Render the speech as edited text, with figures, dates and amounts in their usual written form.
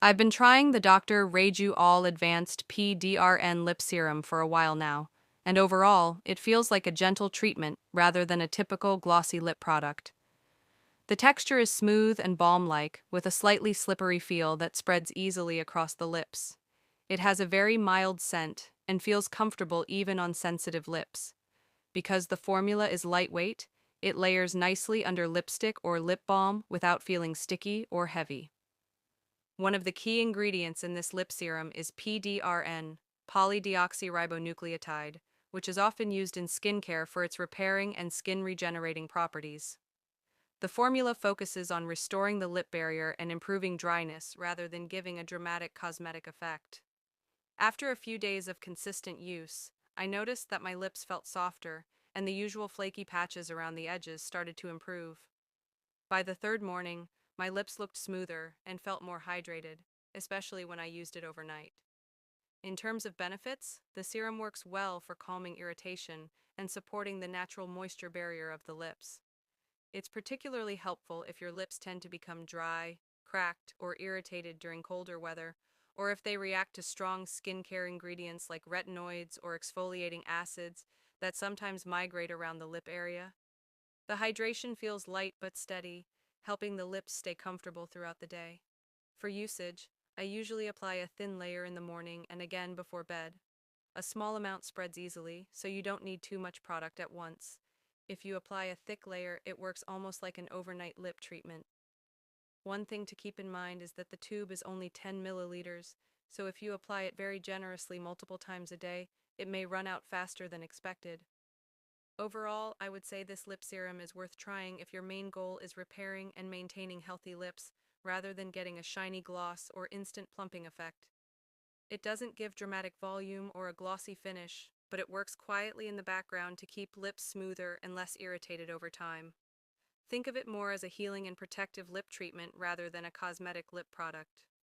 I've been trying the Dr. Reju All Advanced PDRN Lip Serum for a while now, and overall, it feels like a gentle treatment rather than a typical glossy lip product. The texture is smooth and balm-like, with a slightly slippery feel that spreads easily across the lips. It has a very mild scent and feels comfortable even on sensitive lips. Because the formula is lightweight, it layers nicely under lipstick or lip balm without feeling sticky or heavy. One of the key ingredients in this lip serum is PDRN, polydeoxyribonucleotide, which is often used in skincare for its repairing and skin regenerating properties. The formula focuses on restoring the lip barrier and improving dryness rather than giving a dramatic cosmetic effect. After a few days of consistent use, I noticed that my lips felt softer and the usual flaky patches around the edges started to improve. By the third morning, my lips looked smoother and felt more hydrated, especially when I used it overnight. In terms of benefits, the serum works well for calming irritation and supporting the natural moisture barrier of the lips. It's particularly helpful if your lips tend to become dry, cracked, or irritated during colder weather, or if they react to strong skincare ingredients like retinoids or exfoliating acids that sometimes migrate around the lip area. The hydration feels light but steady, helping the lips stay comfortable throughout the day. For usage, I usually apply a thin layer in the morning and again before bed. A small amount spreads easily, so you don't need too much product at once. If you apply a thick layer, it works almost like an overnight lip treatment. One thing to keep in mind is that the tube is only 10 milliliters, so if you apply it very generously multiple times a day, it may run out faster than expected. Overall, I would say this lip serum is worth trying if your main goal is repairing and maintaining healthy lips rather than getting a shiny gloss or instant plumping effect. It doesn't give dramatic volume or a glossy finish, but it works quietly in the background to keep lips smoother and less irritated over time. Think of it more as a healing and protective lip treatment rather than a cosmetic lip product.